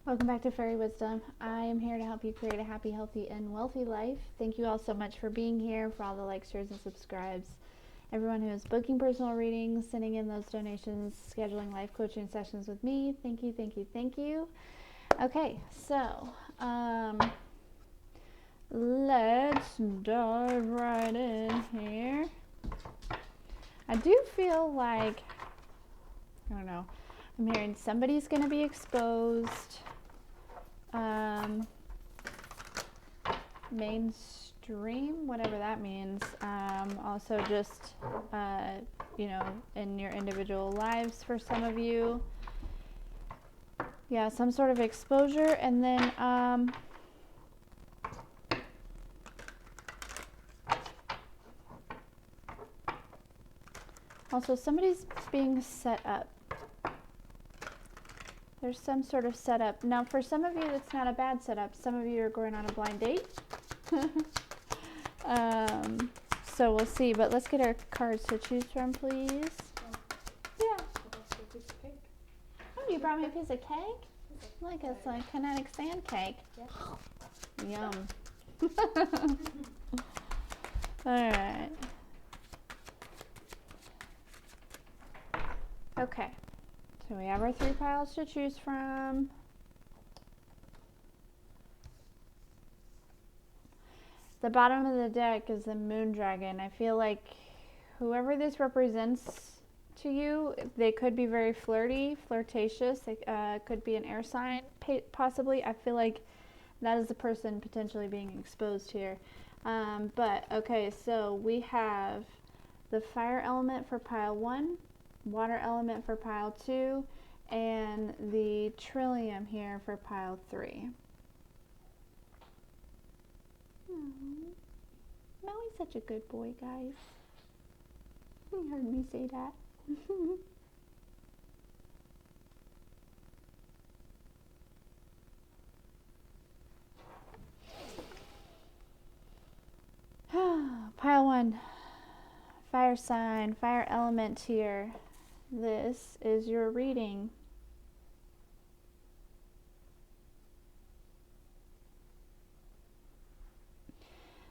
Welcome back to Fairy Wisdom. I am here to help you create a happy, healthy, and wealthy life. Thank you all so much for being here, for all the likes, shares, and subscribes. Everyone who is booking personal readings, sending in those donations, scheduling life coaching sessions with me. Thank you, thank you, thank you. Okay, so let's dive right in here. I do feel like, I don't know, I'm hearing somebody's going to be exposed. Mainstream, whatever that means. Also just, you know, in your individual lives for some of you. Yeah, some sort of exposure. And then, also somebody's being set up. There's some sort of setup. Now, for some of you, that's not a bad setup. Some of you are going on a blind date. So we'll see. But let's get our cards to choose from, please. Yeah. Oh, you brought me a piece of cake? Like it's like kinetic sand cake. Yum. All right. Okay. So we have our 3 piles to choose from. The bottom of the deck is the Moon Dragon. I feel like whoever this represents to you, they could be very flirtatious. They could be an air sign, possibly. I feel like that is the person potentially being exposed here. But, okay, so we have the fire element for pile 1, water element for pile 2, and the trillium here for pile 3. Maui's such a good boy, guys. You heard me say that. Pile 1, fire sign, fire element here. This is your reading.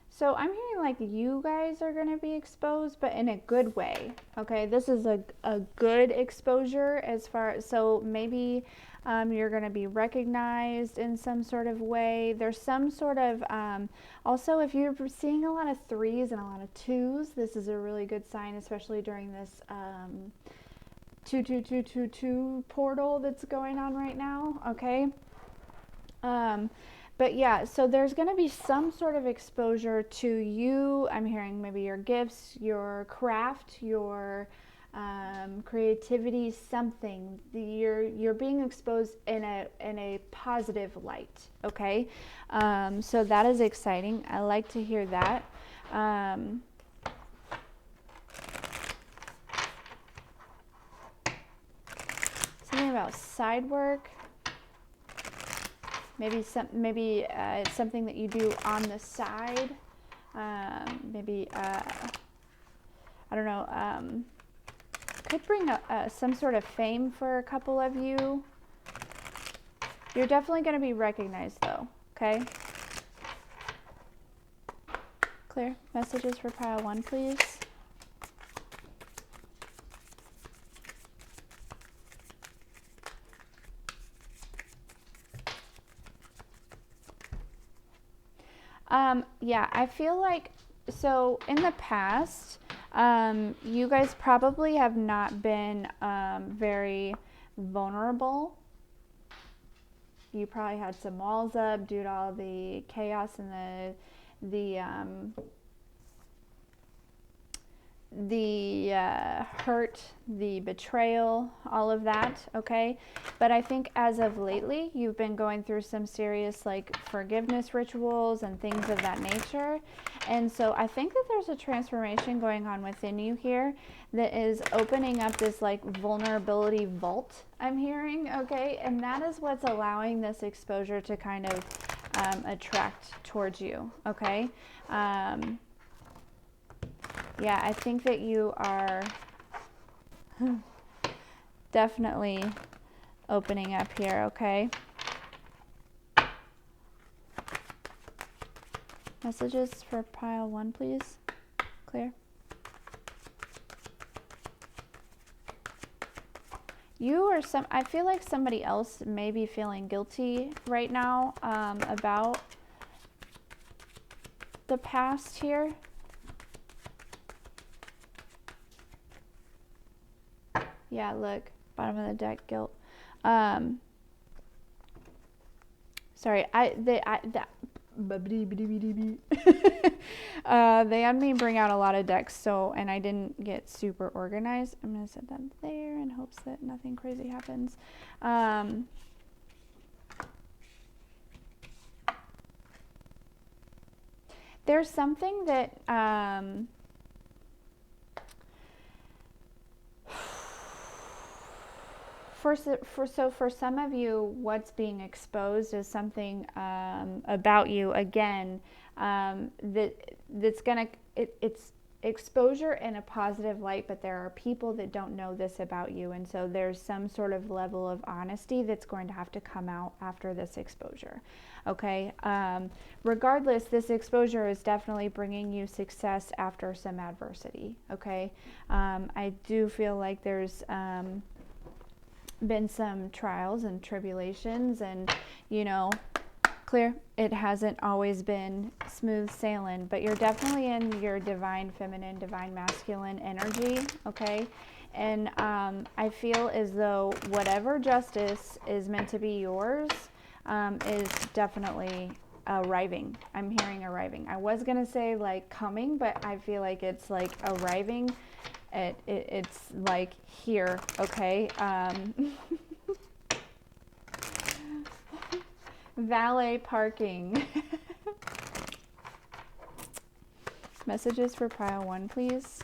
So I'm hearing like you guys are going to be exposed, but in a good way. Okay, this is a good exposure as far as, so maybe you're going to be recognized in some sort of way. There's some sort of, also if you're seeing a lot of 3s and a lot of 2s, this is a really good sign, especially during this 22222 portal that's going on right now. Okay. But yeah, so there's going to be some sort of exposure to you. I'm hearing maybe your gifts, your craft, your creativity, something. You're being exposed in a positive light. Okay, so that is exciting. I like to hear that. Something about side work. Maybe it's something that you do on the side. Maybe I don't know. Could bring some sort of fame for a couple of you. You're definitely going to be recognized, though. Okay. Clear messages for pile 1, please. Yeah, I feel like, so in the past, you guys probably have not been very vulnerable. You probably had some walls up due to all the chaos and the hurt, the betrayal, all of that, okay? But I think as of lately, you've been going through some serious like forgiveness rituals and things of that nature. And so I think that there's a transformation going on within you here that is opening up this like vulnerability vault, I'm hearing, okay? And that is what's allowing this exposure to kind of attract towards you, okay? Yeah, I think that you are definitely opening up here, okay? Messages for pile 1, please. Clear. I feel like somebody else may be feeling guilty right now about the past here. Yeah, look, bottom of the deck, guilt. Sorry, they had me bring out a lot of decks, so, and I didn't get super organized. I'm gonna set that there in hopes that nothing crazy happens. There's something that for some of you, what's being exposed is something about you again that's gonna it's exposure in a positive light, but there are people that don't know this about you, and so there's some sort of level of honesty that's going to have to come out after this exposure. Okay, regardless, this exposure is definitely bringing you success after some adversity. Okay, I do feel like there's been some trials and tribulations, and you know, clear, it hasn't always been smooth sailing, but you're definitely in your divine feminine, divine masculine energy. Okay, and I feel as though whatever justice is meant to be yours is definitely arriving. I'm hearing arriving. I was gonna say like coming, but I feel like it's like arriving. It's like here, okay? Valet parking. Messages for pile 1, please.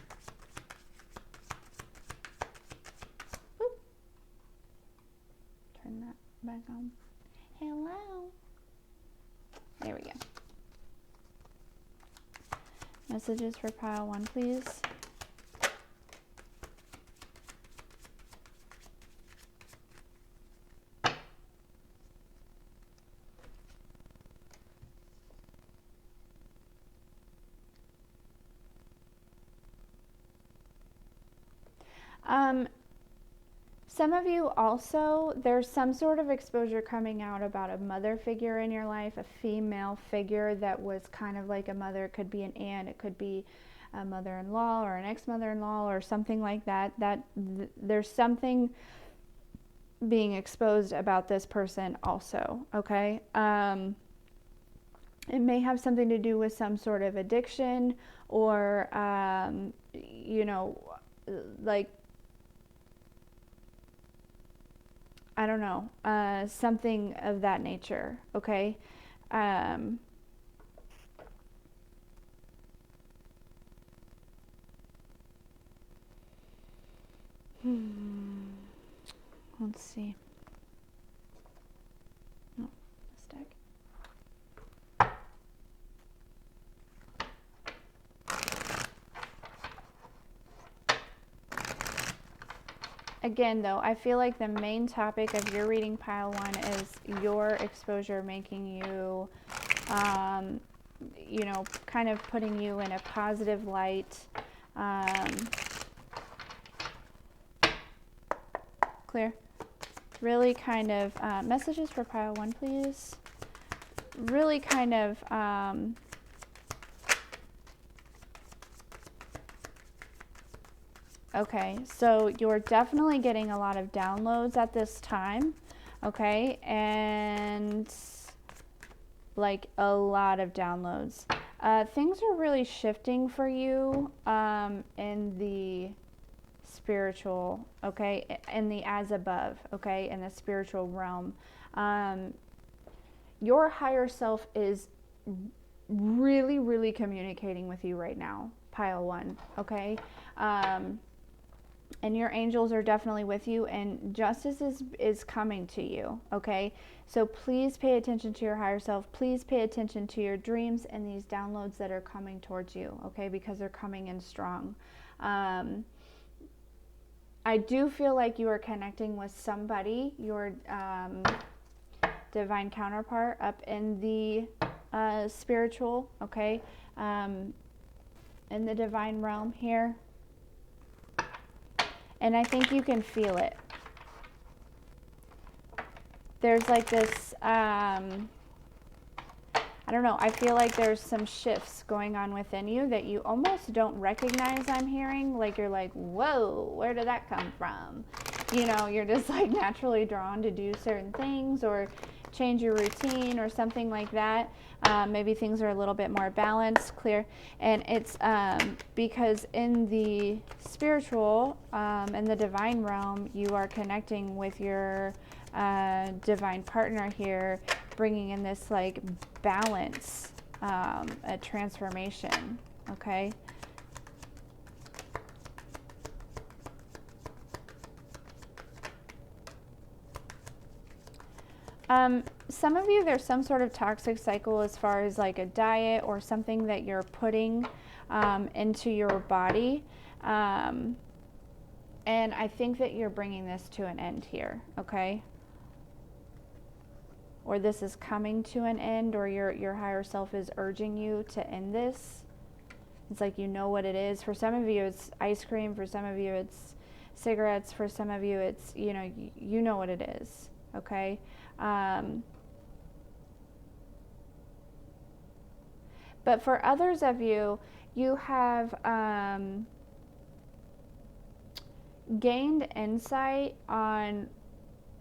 Boop. Turn that back on. Hello. There we go. Messages for pile 1, please. Some of you also, there's some sort of exposure coming out about a mother figure in your life, a female figure that was kind of like a mother. It could be an aunt, it could be a mother-in-law or an ex-mother-in-law or something like that. There's something being exposed about this person also, okay? It may have something to do with some sort of addiction or, you know, like, I don't know, something of that nature, okay? Let's see. No, this deck. Again, though, I feel like the main topic of your reading pile 1 is your exposure making you, you know, kind of putting you in a positive light. Clear? Really kind of, messages for pile 1, please. Really kind of, okay, so you're definitely getting a lot of downloads at this time, okay, and like a lot of downloads. Things are really shifting for you in the spiritual, okay, in the as above, okay, in the spiritual realm. Your higher self is really, really communicating with you right now, pile 1, okay? And your angels are definitely with you, and justice is coming to you, okay? So please pay attention to your higher self. Please pay attention to your dreams and these downloads that are coming towards you, okay? Because they're coming in strong. I do feel like you are connecting with somebody, your divine counterpart up in the spiritual, okay, in the divine realm here. And I think you can feel it. There's like this, I don't know, I feel like there's some shifts going on within you that you almost don't recognize. I'm hearing, like, you're like, whoa, where did that come from? You know, you're just like naturally drawn to do certain things or change your routine or something like that. Maybe things are a little bit more balanced, clear. And it's because in the spiritual, in the divine realm, you are connecting with your divine partner here, bringing in this like balance, a transformation, okay? Some of you, there's some sort of toxic cycle as far as like a diet or something that you're putting into your body. And I think that you're bringing this to an end here, okay? Or this is coming to an end, or your higher self is urging you to end this. It's like you know what it is. For some of you, it's ice cream. For some of you, it's cigarettes. For some of you, it's, you know what it is, okay? But for others of you, you have gained insight on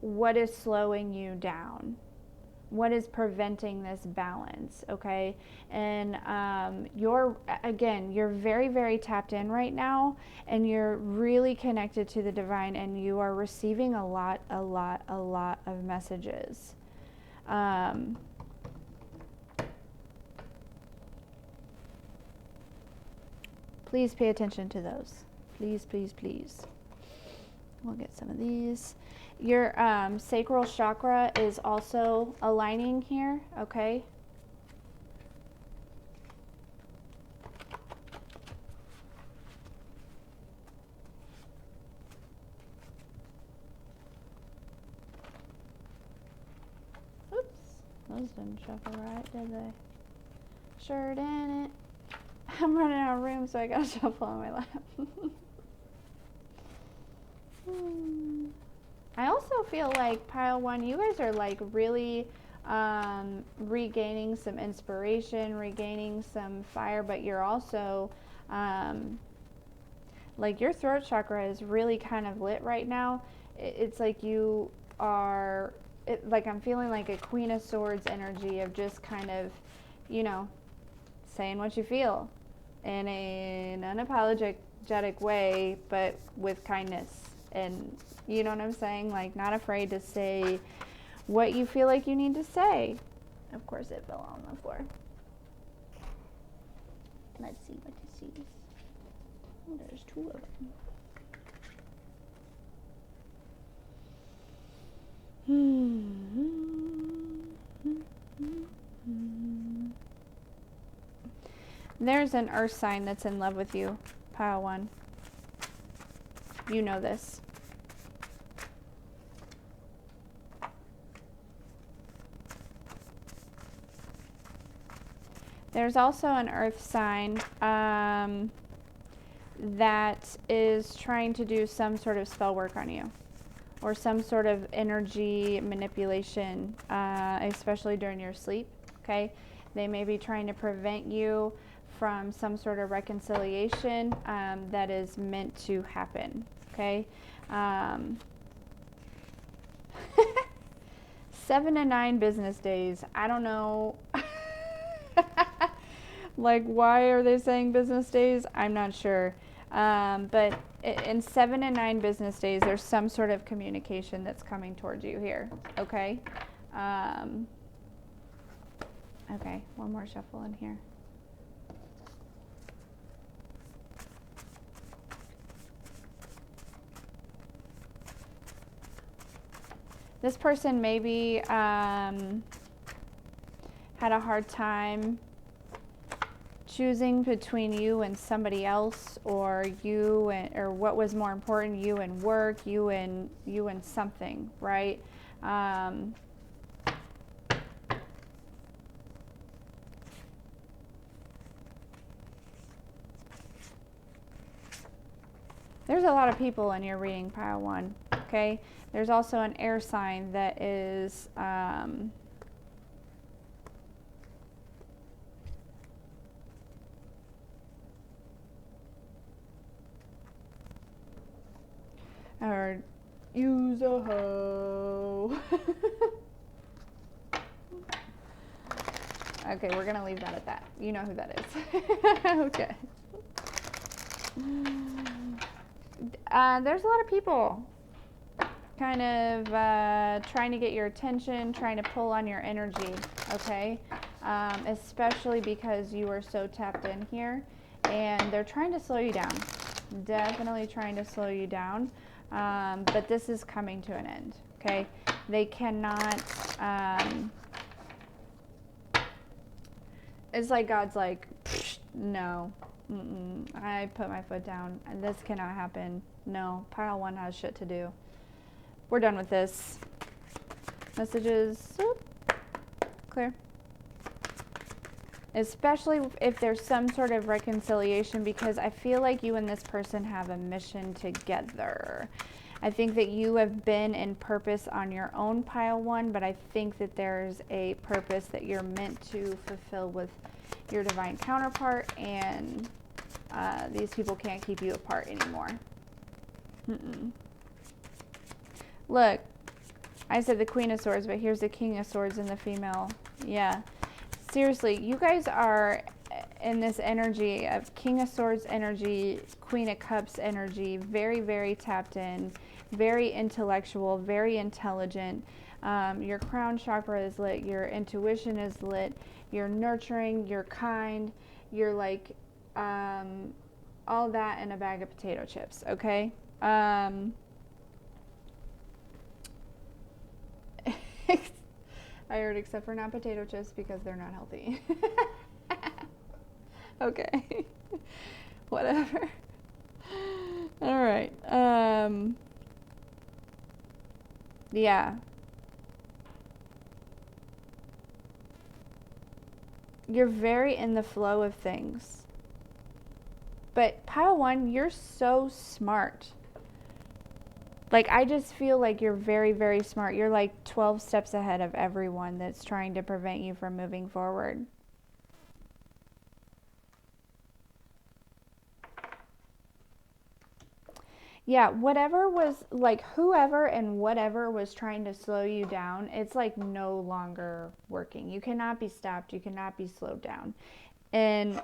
what is slowing you down, what is preventing this balance, okay? And you're very, very tapped in right now, and you're really connected to the divine, and you are receiving a lot of messages. Please pay attention to those. Please, please, please. We'll get some of these. Your sacral chakra is also aligning here, okay? Oops, those didn't shuffle right, did they? Sure didn't. I'm running out of room, so I gotta shuffle on my lap. I also feel like pile one, you guys are like really regaining some inspiration, regaining some fire, but you're also like your throat chakra is really kind of lit right now. It's like you are, like I'm feeling like a Queen of Swords energy of just kind of, saying what you feel in an unapologetic way, but with kindness. And you know what I'm saying? Like, not afraid to say what you feel like you need to say. Of course, it fell on the floor. Let's see what this is. Oh, there's two of them. There's an earth sign that's in love with you, pile one. You know this. There's also an earth sign that is trying to do some sort of spell work on you, or some sort of energy manipulation, especially during your sleep, okay? They may be trying to prevent you from some sort of reconciliation that is meant to happen, okay? 7 to 9 business days. I don't know. Like, why are they saying business days? I'm not sure. But in 7 to 9 business days, there's some sort of communication that's coming towards you here, okay? Okay, one more shuffle in here. This person maybe had a hard time choosing between you and somebody else, or you and, or what was more important, you and work, you and something, right? There's a lot of people in your reading, pile 1. Okay. There's also an air sign that is or use a hoe. Okay, we're gonna leave that at that. You know who that is. Okay. There's a lot of people kind of trying to get your attention, trying to pull on your energy, okay? Especially because you are so tapped in here, and they're trying to slow you down. Definitely trying to slow you down, but this is coming to an end, okay? They cannot, it's like God's like, no, I put my foot down, and this cannot happen. No, pile 1 has shit to do. We're done with this. Messages, clear. Especially if there's some sort of reconciliation, because I feel like you and this person have a mission together. I think that you have been in purpose on your own, pile 1, but I think that there's a purpose that you're meant to fulfill with your divine counterpart, and these people can't keep you apart anymore. Look, I said the Queen of Swords, but here's the King of Swords in the female. Yeah. Seriously, you guys are in this energy of King of Swords energy, Queen of Cups energy, very, very tapped in, very intellectual, very intelligent. Your crown chakra is lit, your intuition is lit, you're nurturing, you're kind, you're like all that in a bag of potato chips, okay? I heard except for not potato chips because they're not healthy. Okay. Whatever. All right. Yeah. You're very in the flow of things. But pile 1, you're so smart. Like, I just feel like you're very, very smart. You're like 12 steps ahead of everyone that's trying to prevent you from moving forward. Yeah, whatever was, like, whoever and whatever was trying to slow you down, it's like no longer working. You cannot be stopped. You cannot be slowed down. And,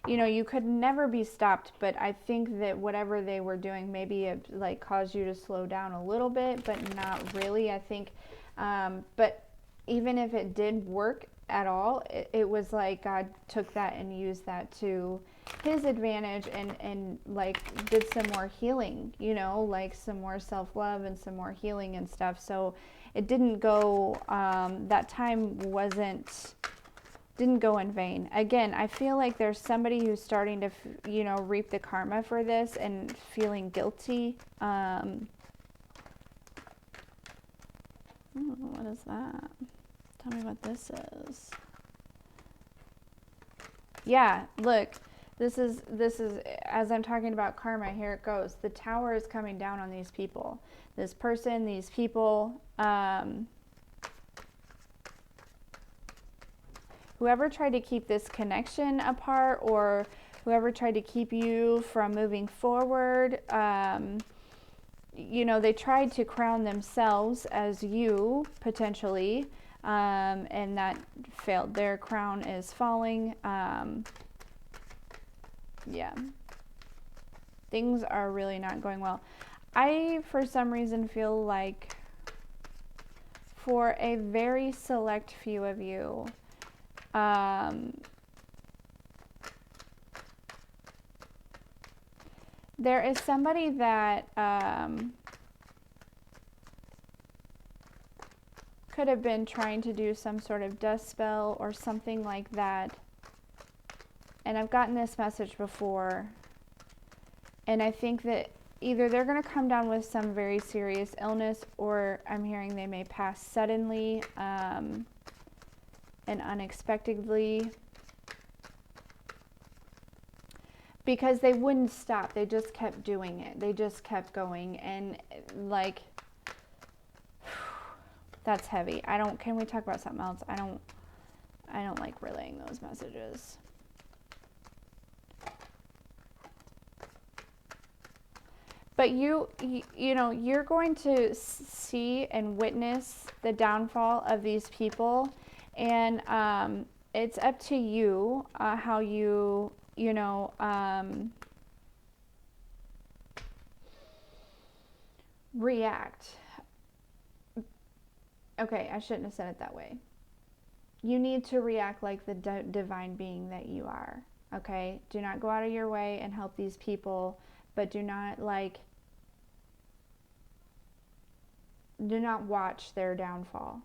you know, you could never be stopped, but I think that whatever they were doing, maybe it like caused you to slow down a little bit, but not really. I think, but even if it did work at all, it was like God took that and used that to his advantage, and like did some more healing, you know, like some more self-love and some more healing and stuff. So it didn't go, that time didn't go in vain. Again, I feel like there's somebody who's starting to, you know, reap the karma for this and feeling guilty. What is that? Tell me what this is. Yeah, look, this is as I'm talking about karma, here it goes. The tower is coming down on these people. This person, these people, whoever tried to keep this connection apart, or whoever tried to keep you from moving forward, you know, they tried to crown themselves as you, potentially, and that failed. Their crown is falling. Yeah. Things are really not going well. I, for some reason, feel like for a very select few of you, there is somebody that could have been trying to do some sort of dust spell or something like that. And I've gotten this message before, and I think that either they're going to come down with some very serious illness, or I'm hearing they may pass suddenly and unexpectedly. because they wouldn't stop. They just kept doing it. They just kept going. And like, that's heavy. Can we talk about something else? I don't like relaying those messages. But you know, you're going to see and witness the downfall of these people. And it's up to you how you react. Okay, I shouldn't have said it that way. You need to react like the divine being that you are. Okay? Do not go out of your way and help these people, but do not watch their downfall.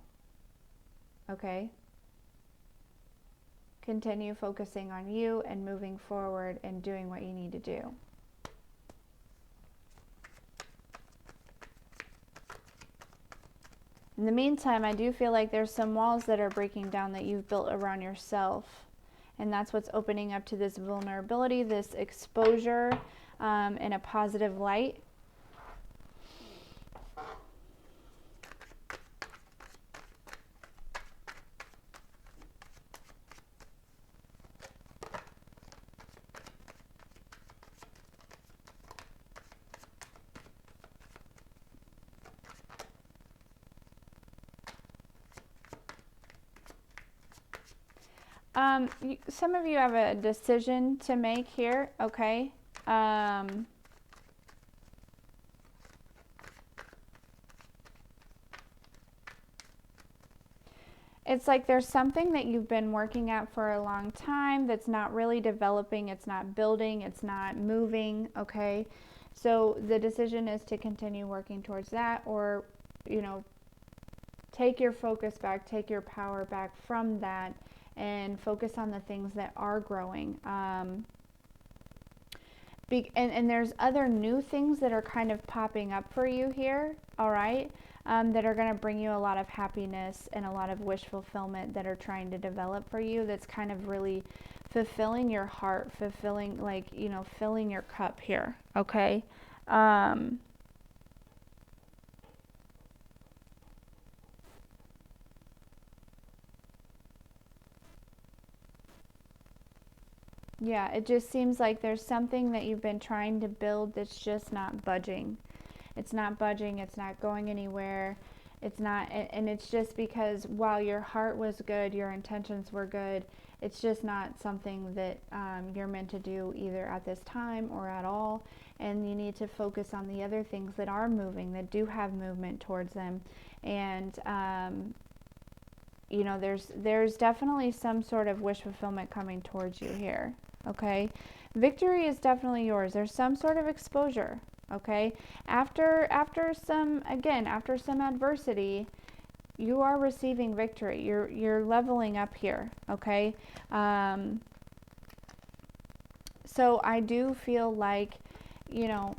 Okay? Continue focusing on you and moving forward and doing what you need to do. In the meantime, I do feel like there's some walls that are breaking down that you've built around yourself. And that's what's opening up to this vulnerability, this exposure in a positive light. Some of you have a decision to make here, okay? It's like there's something that you've been working at for a long time that's not really developing, it's not building, it's not moving, okay? So the decision is to continue working towards that, or, you know, take your focus back, take your power back from that, and focus on the things that are growing. And there's other new things that are kind of popping up for you here, all right, that are going to bring you a lot of happiness and a lot of wish fulfillment that are trying to develop for you, that's kind of really fulfilling your heart, fulfilling, like, you know, filling your cup here, okay? Yeah, it just seems like there's something that you've been trying to build that's just not budging. It's not budging, it's not going anywhere. It's not, and it's just because while your heart was good, your intentions were good, it's just not something that you're meant to do either at this time or at all. And you need to focus on the other things that are moving, that do have movement towards them. And you know, there's definitely some sort of wish fulfillment coming towards you here, okay? Victory is definitely yours. There's some sort of exposure, okay? After some adversity, you are receiving victory. You're leveling up here, okay? So I do feel like, you know,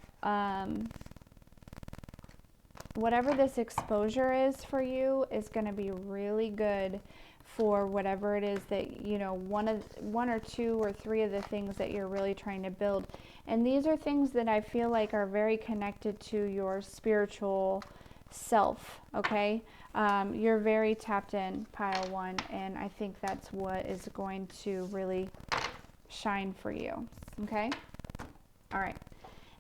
whatever this exposure is for you is going to be really good for whatever it is that, you know, one or two or three of the things that you're really trying to build. And these are things that I feel like are very connected to your spiritual self, okay? You're very tapped in, pile one, and I think that's what is going to really shine for you, okay? All right.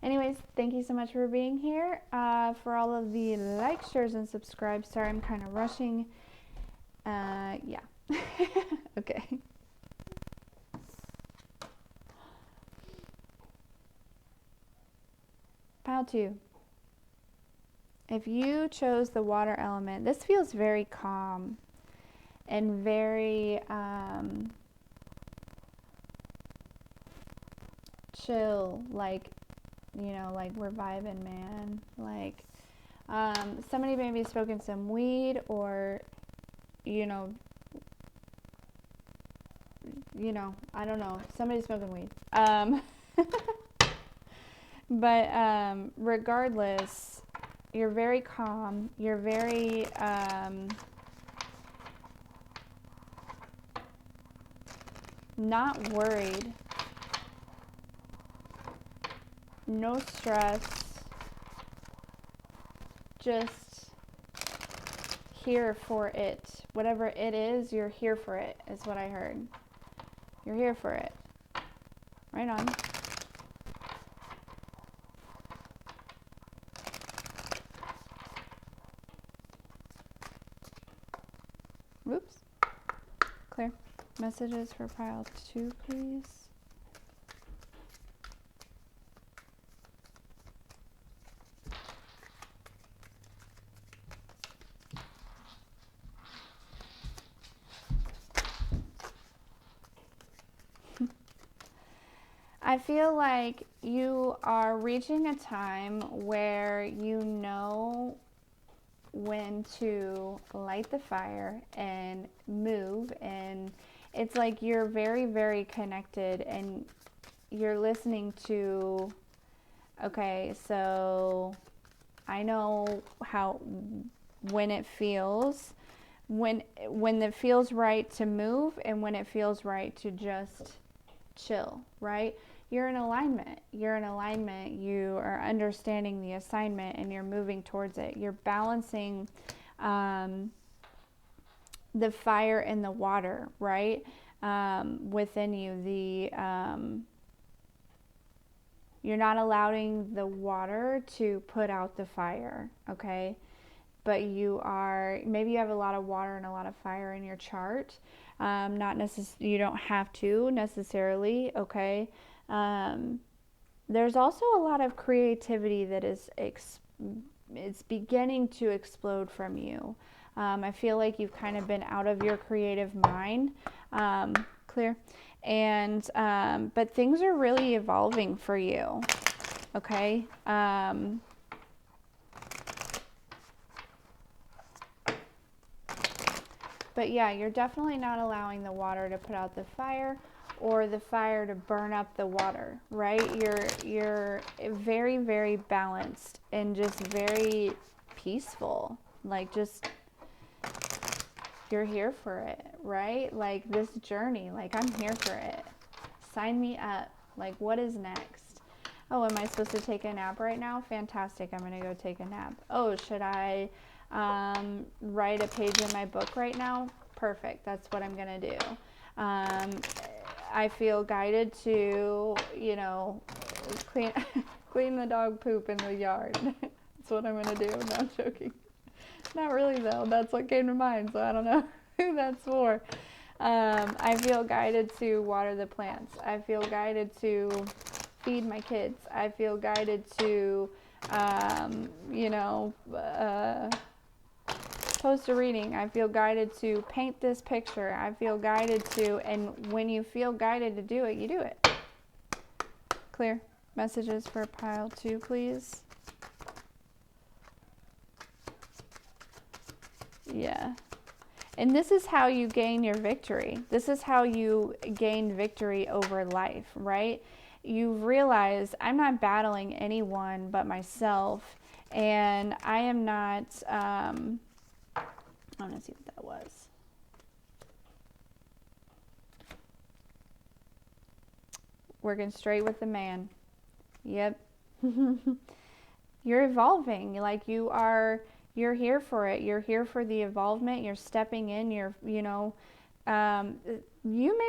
Anyways, thank you so much for being here. For all of the likes, shares, and subscribes. Sorry, I'm kind of rushing. Yeah. Okay. Pile 2. If you chose the water element, this feels very calm and very chill, like, you know, like we're vibing, man. Like, somebody maybe smoking some weed, or, you know, I don't know. Somebody's smoking weed. But regardless, you're very calm. You're very not worried. no stress, just here for it. Whatever it is, you're here for it, is what I heard. You're here for it. Right on. Whoops. Clear. Messages for pile 2, please. I feel like you are reaching a time where you know when to light the fire and move, and it's like you're very, very connected and you're listening to, okay, so I know how, when it feels, when it feels right to move and when it feels right to just chill, right? You're in alignment. You're in alignment. You are understanding the assignment and you're moving towards it. You're balancing the fire and the water, right? Within you. You're not allowing the water to put out the fire, okay? But you are, maybe you have a lot of water and a lot of fire in your chart. You don't have to necessarily, okay? There's also a lot of creativity that is it's beginning to explode from you. I feel like you've kind of been out of your creative mind. Clear. And but things are really evolving for you, okay? But yeah, you're definitely not allowing the water to put out the fire or the fire to burn up the water, right? You're very, very balanced and just very peaceful. Like, just, you're here for it, right? Like, this journey, like, I'm here for it. Sign me up. Like, what is next? Oh, am I supposed to take a nap right now? Fantastic. I'm going to go take a nap. Oh, should I write a page in my book right now? Perfect. That's what I'm going to do. I feel guided to, clean clean the dog poop in the yard. That's what I'm going to do. No, I'm joking. Not really, though. That's what came to mind, so I don't know who that's for. I feel guided to water the plants. I feel guided to feed my kids. I feel guided to, post a reading. I feel guided to paint this picture. I feel guided to, and when you feel guided to do it, you do it. Clear. Messages for pile 2, please. Yeah. And this is how you gain your victory. This is how you gain victory over life, right? You realize I'm not battling anyone but myself, and I am not, I want to see what that was. Working straight with the man. Yep. You're evolving. Like, you're here for it. You're here for the evolvement. You're stepping in. You may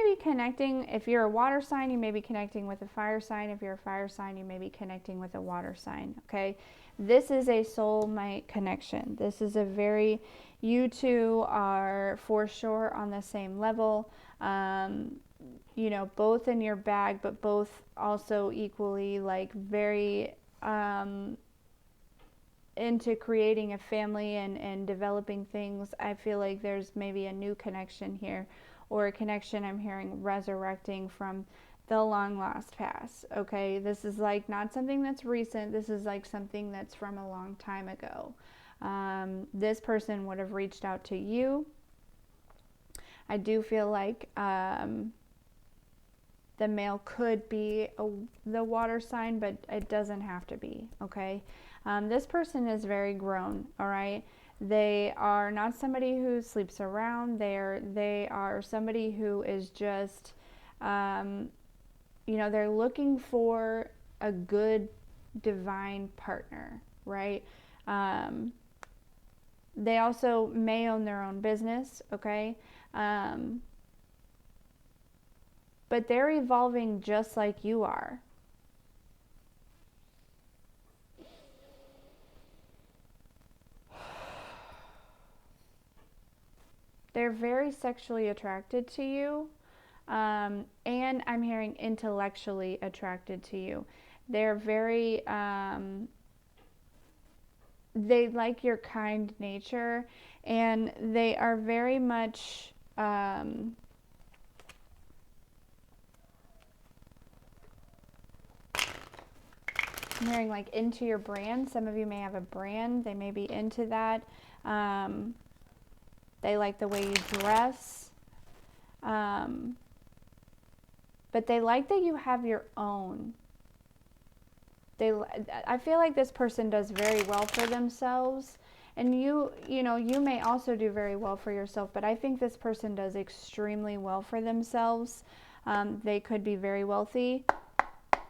be connecting. If you're a water sign, you may be connecting with a fire sign. If you're a fire sign, you may be connecting with a water sign. Okay. This is a soulmate connection. This is you two are for sure on the same level. Both in your bag, but both also equally, like, very into creating a family and developing things. I feel like there's maybe a new connection here, or a connection I'm hearing resurrecting from the long lost past. Okay, this is like not something that's recent. This is like something that's from a long time ago. This person would have reached out to you. I do feel like the male could be the water sign, but it doesn't have to be, okay? This person is very grown, all right? They are not somebody who sleeps around. They are somebody who is just, they're looking for a good divine partner, right? They also may own their own business, okay? But they're evolving just like you are. They're very sexually attracted to you, and I'm hearing intellectually attracted to you. They're very, they like your kind nature, and they are very much, I'm hearing like into your brand. Some of you may have a brand. They may be into that. They like the way you dress. But they like that you have your own. I feel like this person does very well for themselves. And you know, you may also do very well for yourself, but I think this person does extremely well for themselves. They could be very wealthy.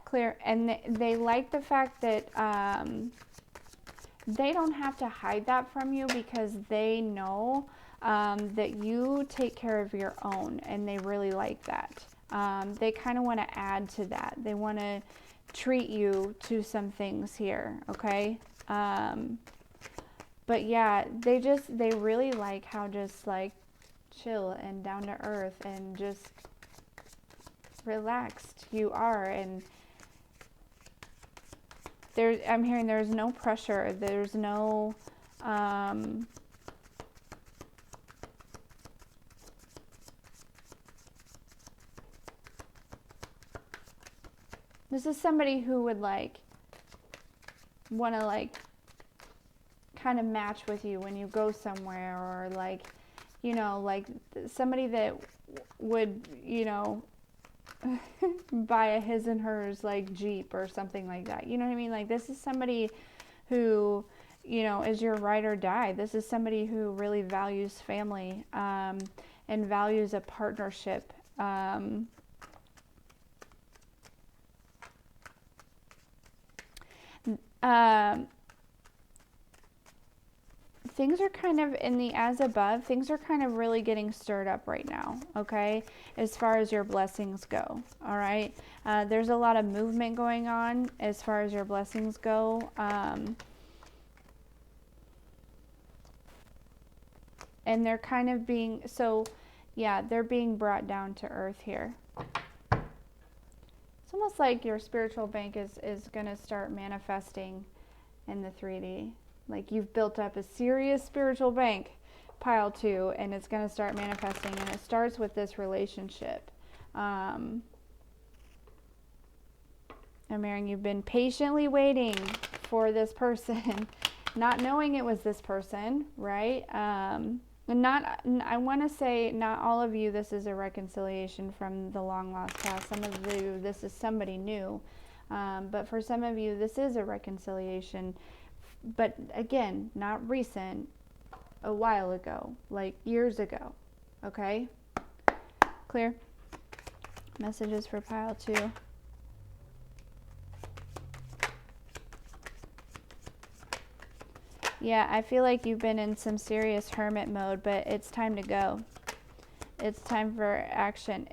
Clear. And they like the fact that they don't have to hide that from you, because they know that you take care of your own, and they really like that. They kind of want to add to that. They want to treat you to some things here, okay? But yeah, they really like how just like chill and down to earth and just relaxed you are. And I'm hearing there's no pressure. There's no, this is somebody who would like want to like kind of match with you when you go somewhere, or like, you know, like somebody that would, you know, buy a his and hers like Jeep or something like that. You know what I mean? Like, this is somebody who, you know, is your ride or die. This is somebody who really values family, and values a partnership. Things are kind of in the as above, things are kind of really getting stirred up right now, okay, as far as your blessings go, all right? There's a lot of movement going on as far as your blessings go. And they're kind of being, so yeah, they're being brought down to earth here. It's almost like your spiritual bank is going to start manifesting in the 3D. Like, you've built up a serious spiritual bank, pile 2, and it's going to start manifesting. And it starts with this relationship. I'm hearing you've been patiently waiting for this person, not knowing it was this person, right? And I want to say, not all of you, this is a reconciliation from the long lost past. Some of you, this is somebody new. But for some of you, this is a reconciliation. But again, not recent, a while ago, like years ago, okay? Clear? Messages for pile 2. Yeah, I feel like you've been in some serious hermit mode, but it's time to go. It's time for action.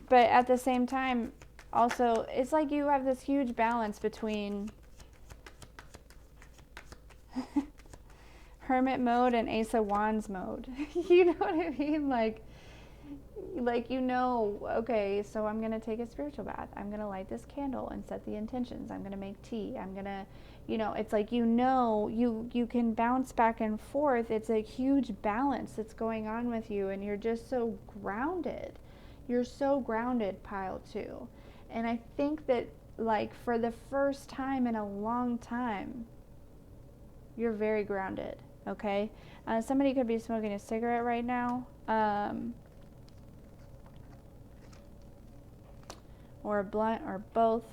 But at the same time, also, it's like you have this huge balance between hermit mode and Ace of Wands mode. You know what I mean? Like, you know, okay, so I'm going to take a spiritual bath. I'm going to light this candle and set the intentions. I'm going to make tea. I'm going to, you know, it's like, you know, you can bounce back and forth. It's a huge balance that's going on with you, and you're just so grounded. You're so grounded, pile 2. And I think that, like, for the first time in a long time, you're very grounded, okay? Somebody could be smoking a cigarette right now, or a blunt, or both.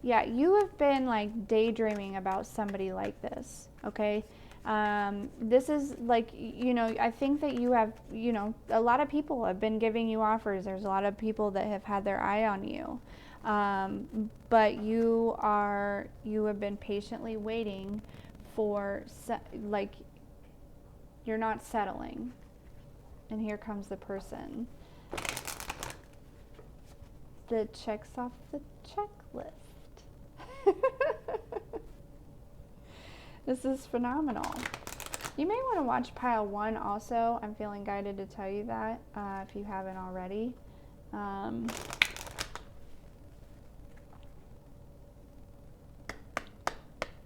Yeah, you have been like daydreaming about somebody like this, okay? This is like, you know, I think that you have, you know, a lot of people have been giving you offers. There's a lot of people that have had their eye on you. But you have been patiently waiting for, like, you're not settling. And here comes the person that checks off the checklist. This is phenomenal. You may want to watch pile 1 also. I'm feeling guided to tell you that if you haven't already.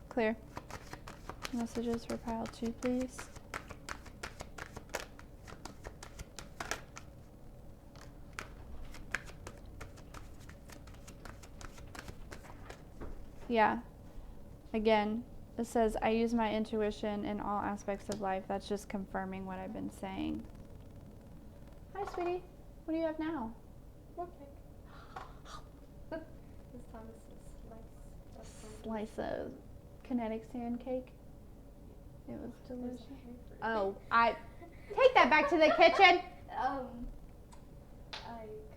Clear. Messages for pile 2, please. Yeah. Again, it says, I use my intuition in all aspects of life. That's just confirming what I've been saying. Hi, sweetie. What do you have now? More cake. This time it's a Slice of kinetic sand cake. It was delicious. Oh, I take that back to the kitchen. I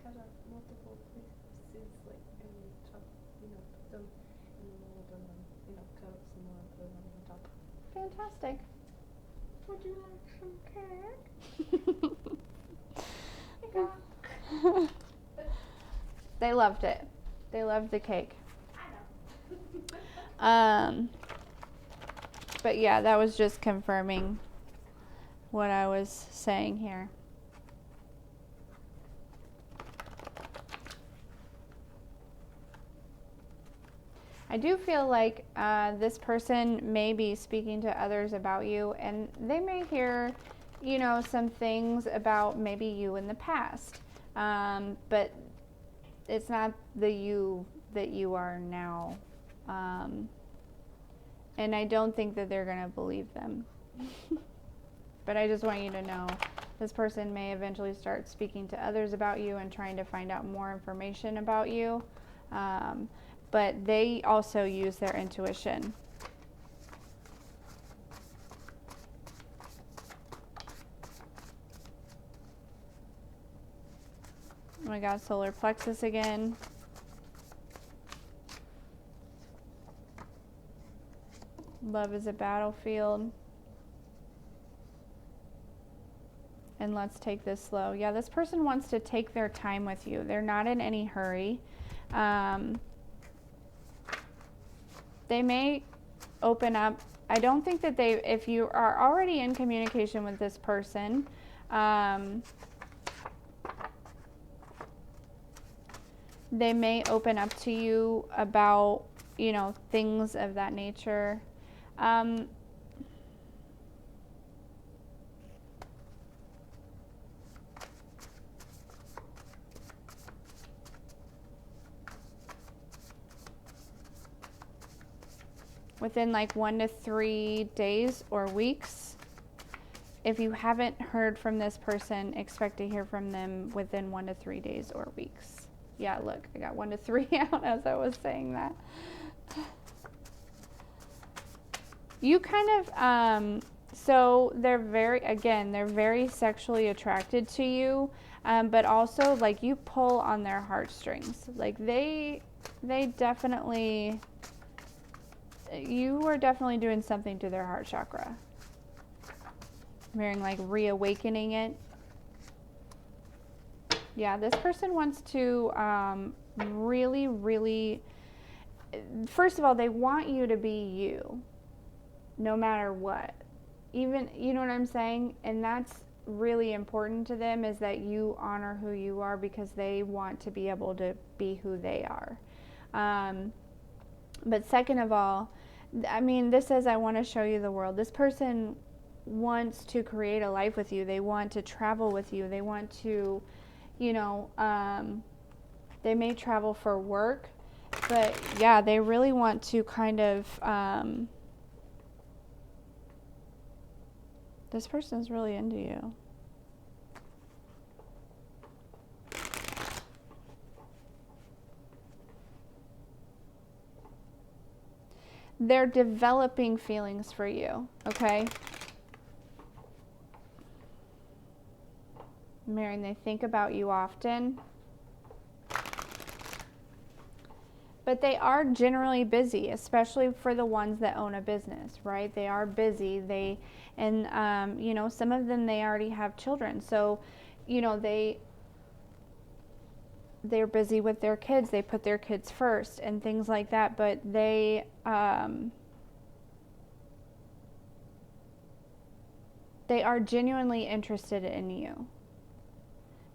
cut up multiple pieces, like, and chop, put them in the mold, and then, cut up some more and put them on top. Fantastic. Would you like some cake? They loved it. They loved the cake. I know. But yeah, that was just confirming what I was saying here. I do feel like this person may be speaking to others about you, and they may hear, some things about maybe you in the past. But it's not the you that you are now. And I don't think that they're going to believe them. But I just want you to know, this person may eventually start speaking to others about you and trying to find out more information about you. But they also use their intuition. Oh my God, solar plexus again. Love is a battlefield. And let's take this slow. Yeah, this person wants to take their time with you. They're not in any hurry. They may open up. I don't think that if you are already in communication with this person, they may open up to you about, things of that nature. Within like 1 to 3 days or weeks. If you haven't heard from this person, expect to hear from them within 1 to 3 days or weeks. Yeah, look, I got 1 to 3 out as I was saying that. You kind of, so they're very sexually attracted to you, but also like you pull on their heartstrings. Like they definitely, you are definitely doing something to their heart chakra. I'm hearing like reawakening it. Yeah, this person wants to really, really, first of all, they want you to be you, no matter what. Even, you know what I'm saying? And that's really important to them, is that you honor who you are, because they want to be able to be who they are. But second of all, this says, I want to show you the world. This person wants to create a life with you. They want to travel with you. They want to, they may travel for work, but yeah, they really want to kind of, this person is really into you. they're developing feelings for you, okay? Marion, they think about you often. But they are generally busy, especially for the ones that own a business, right? They are busy. You know, some of them, they already have children. So, you know, they're busy with their kids. They put their kids first and things like that. But they are genuinely interested in you.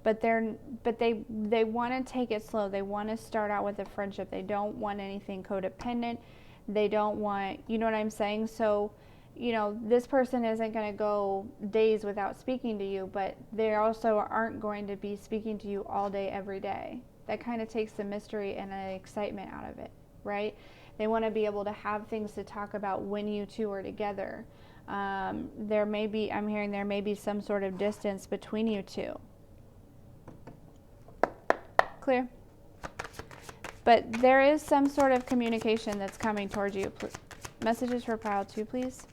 But they want to take it slow. They want to start out with a friendship. They don't want anything codependent. They don't want, you know what I'm saying? So, you know, this person isn't going to go days without speaking to you, but they also aren't going to be speaking to you all day, every day. That kind of takes the mystery and the excitement out of it, right? They want to be able to have things to talk about when you two are together. I'm hearing there may be some sort of distance between you two. Clear? But there is some sort of communication that's coming towards you. Messages for pile 2, please.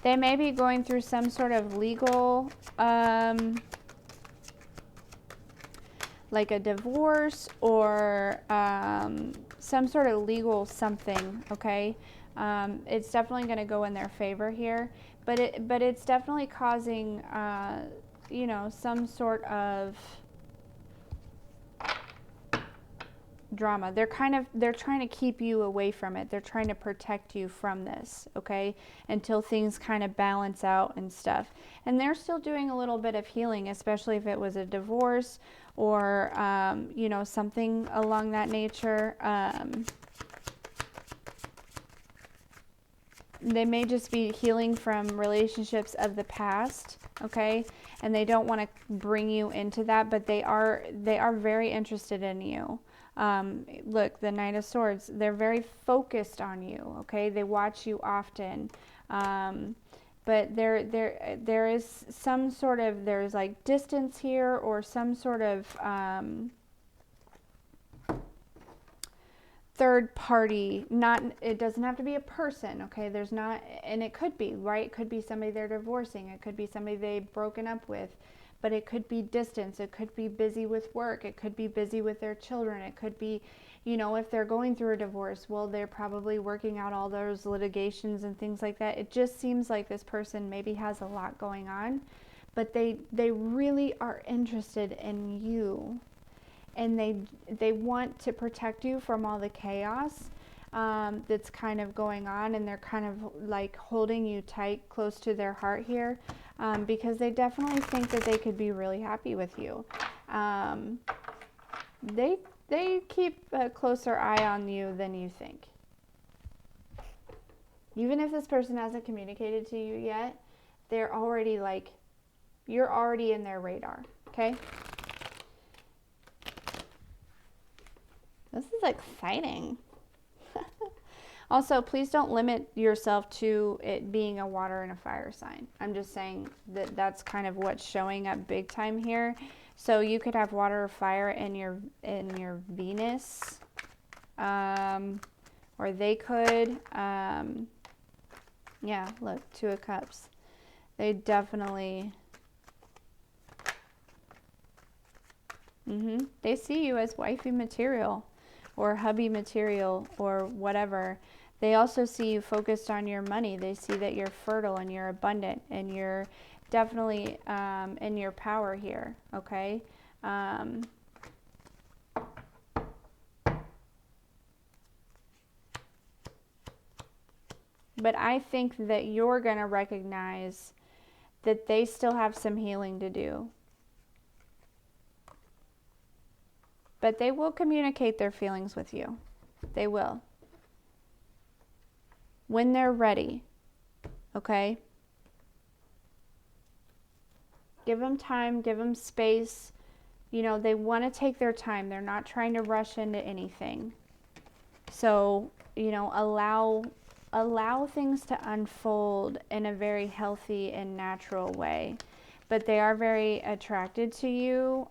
They may be going through some sort of legal, like a divorce or some sort of legal something, okay? It's definitely going to go in their favor here. But it's definitely causing, you know, some sort of drama. They're trying to keep you away from it. They're trying to protect you from this, okay? Until things kind of balance out and stuff. And they're still doing a little bit of healing, especially if it was a divorce or, you know, something along that nature. They may just be healing from relationships of the past, okay? And they don't want to bring you into that, but they are very interested in you. Look, the Knight of Swords, they're very focused on you, okay? They watch you often. But there is some sort of, there's like distance here or some sort of third party. It doesn't have to be a person, okay? There's not, and it could be, right? It could be somebody they're divorcing. It could be somebody they've broken up with, but it could be distance. It could be busy with work. It could be busy with their children. It could be, you know, if they're going through a divorce, well, they're probably working out all those litigations and things like that. It just seems like this person maybe has a lot going on, but they really are interested in you. And they want to protect you from all the chaos that's kind of going on, and they're kind of like holding you tight, close to their heart here, because they definitely think that they could be really happy with you. They keep a closer eye on you than you think. Even if this person hasn't communicated to you yet, they're already like, you're already in their radar, okay? This is exciting. Also, please don't limit yourself to it being a water and a fire sign. I'm just saying that that's kind of what's showing up big time here. So you could have water or fire in your Venus, or they could. Yeah, look, 2 of Cups. They definitely. They see you as wifey material or hubby material or whatever. They also see you focused on your money. They see that you're fertile and you're abundant and you're definitely in your power here, okay? But I think that you're going to recognize that they still have some healing to do. But they will communicate their feelings with you. They will. When they're ready, okay? Give them time, give them space. You know, they want to take their time. They're not trying to rush into anything. So, you know, allow things to unfold in a very healthy and natural way. But they are very attracted to you.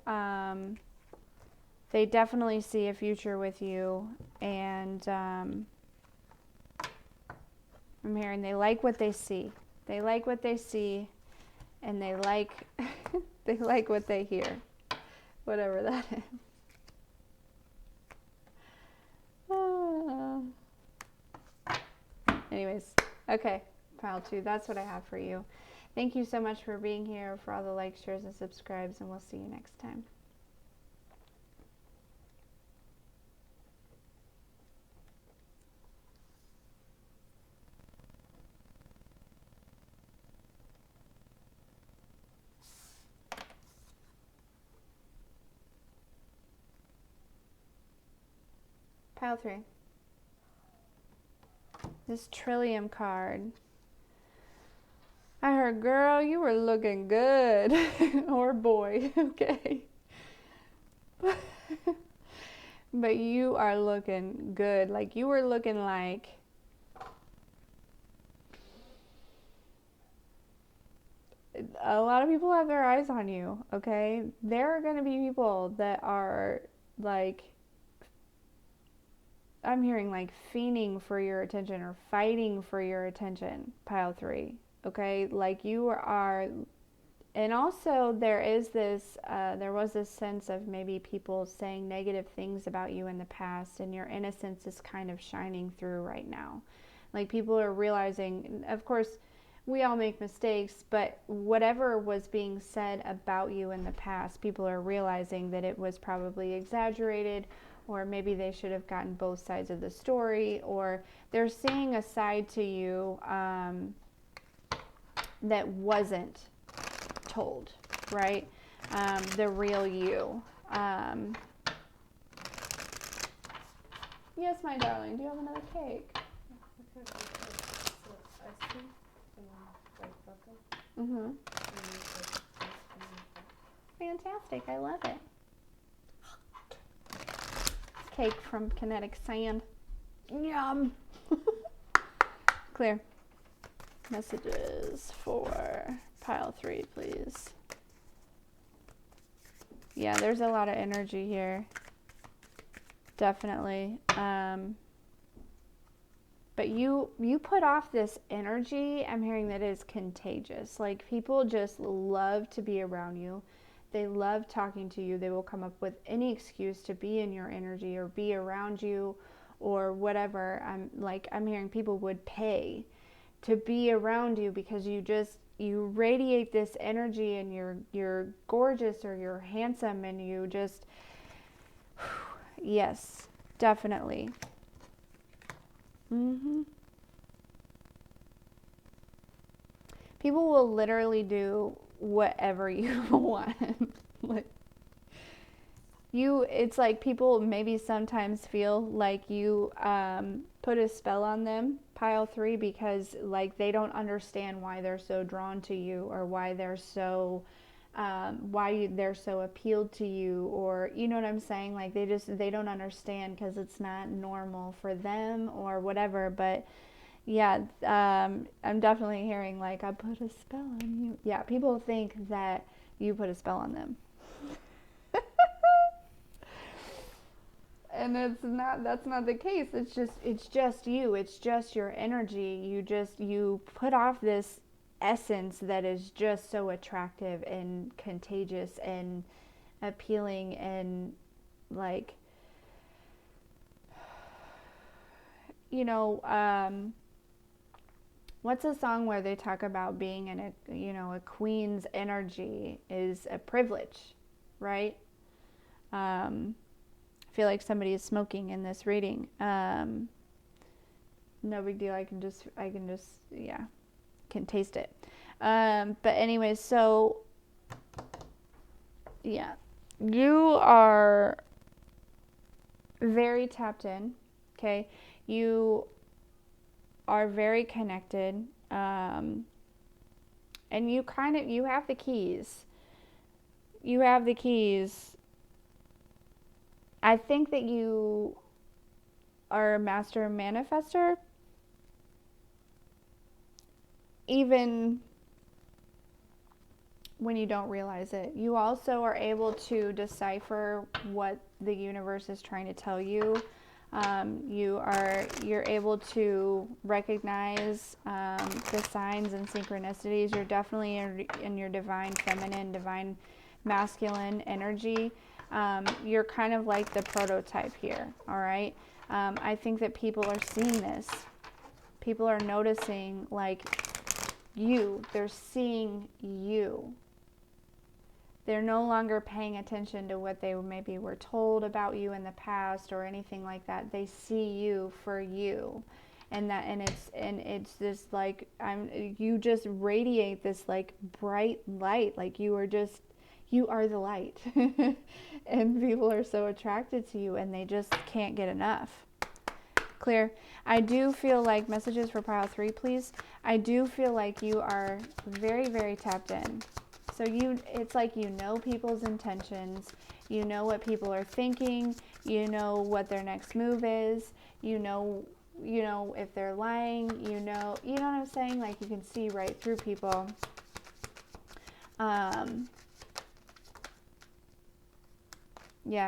they definitely see a future with you, and I'm hearing they like what they see. They like what they see, and they like they like what they hear, whatever that is. Anyways, okay, pile 2, that's what I have for you. Thank you so much for being here, for all the likes, shares, and subscribes, and we'll see you next time. Pile 3. This Trillium card. I heard, girl, you were looking good. Or boy, okay. But you are looking good. Like, you were looking like a lot of people have their eyes on you, okay? There are going to be people that are like, I'm hearing like fiending for your attention or fighting for your attention, pile 3, okay? Like you are, and also there is this, there was this sense of maybe people saying negative things about you in the past, and your innocence is kind of shining through right now. Like people are realizing, of course, we all make mistakes, but whatever was being said about you in the past, people are realizing that it was probably exaggerated, or maybe they should have gotten both sides of the story, or they're seeing a side to you that wasn't told, right? The real you. Yes, my darling, do you have another cake? Mm-hmm. Fantastic, I love it. Cake from kinetic sand. Yum. Clear. Messages for pile 3, please. Yeah, there's a lot of energy here. Definitely. But you put off this energy, I'm hearing that is contagious. Like people just love to be around you. They love talking to you. They will come up with any excuse to be in your energy or be around you or whatever. I'm hearing people would pay to be around you because you radiate this energy, and you're gorgeous, or you're handsome, and you just yes, definitely. People will literally do whatever you want. Like it's like people maybe sometimes feel like you put a spell on them, pile 3, because like they don't understand why they're so drawn to you, or why they're so they're so appealed to you, or you know what I'm saying? Like they don't understand because it's not normal for them or whatever. But yeah, I'm definitely hearing like I put a spell on you. Yeah, people think that you put a spell on them. And that's not the case. It's just you. It's just your energy. You put off this essence that is just so attractive and contagious and appealing, and like, you know, what's a song where they talk about being in a queen's energy is a privilege, right? I feel like somebody is smoking in this reading. No big deal. I can just yeah, can taste it. But anyways, so yeah, you are very tapped in. Okay, you are very connected, and you have the keys. You have the keys. I think that you are a master manifester, even when you don't realize it. You also are able to decipher what the universe is trying to tell you. You're able to recognize the signs and synchronicities. You're definitely in your divine feminine, divine masculine energy. You're kind of like the prototype here, all right? I think that people are seeing this. People are noticing, like, you. They're seeing you. They're no longer paying attention to what they maybe were told about you in the past or anything like that. They see you for you. And it's this, like, you just radiate this, like, bright light. Like, you are the light. And people are so attracted to you, and they just can't get enough. Clear. I do feel like, messages for pile 3, please. I do feel like you are very, very tapped in. So it's like you know people's intentions, you know what people are thinking, you know what their next move is, you know if they're lying, you know what I'm saying? Like, you can see right through people. Yeah,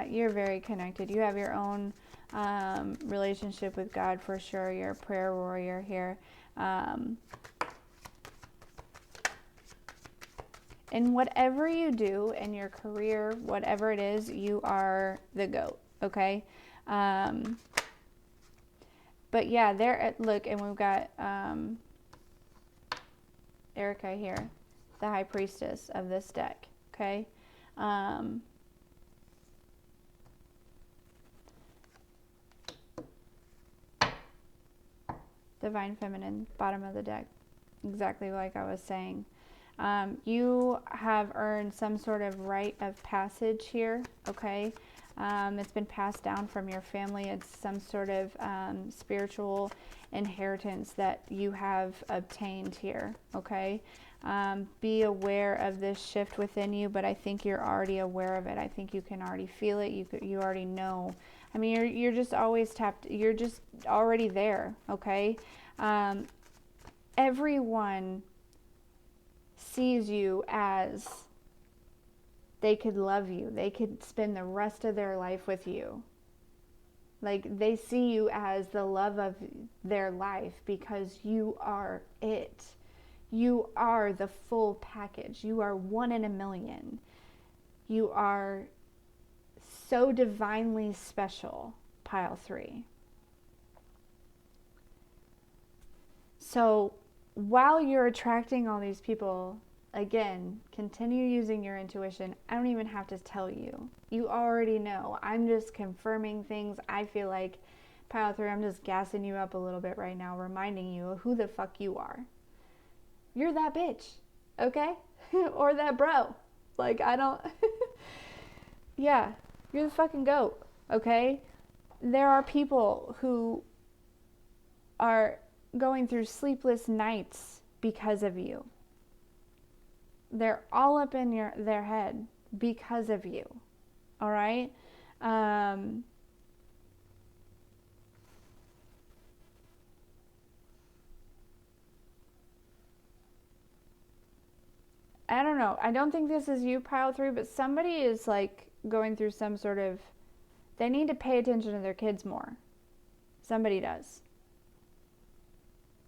you're very connected. You have your own relationship with God for sure. You're a prayer warrior here. And whatever you do in your career, whatever it is, you are the GOAT, okay? But yeah, look, and we've got Erica here, the High Priestess of this deck, okay? Divine Feminine, bottom of the deck, exactly like I was saying. You have earned some sort of rite of passage here, okay? It's been passed down from your family. It's some sort of spiritual inheritance that you have obtained here, okay? Be aware of this shift within you, but I think you're already aware of it. I think you can already feel it. You already know. I mean, you're just always tapped. You're just already there, okay? Everyone sees you as they could love you. They could spend the rest of their life with you. Like, they see you as the love of their life because you are it. You are the full package. You are 1 in a million. You are so divinely special, pile 3. So while you're attracting all these people, again, continue using your intuition. I don't even have to tell you. You already know. I'm just confirming things. I feel like, pile 3, I'm just gassing you up a little bit right now, reminding you of who the fuck you are. You're that bitch, okay? Or that bro. Like, I don't... Yeah, you're the fucking GOAT, okay? There are people who are going through sleepless nights because of you. They're all up in their head because of you. All right? I don't know. I don't think this is you, pile 3, but somebody is, like, going through some sort of... They need to pay attention to their kids more. Somebody does.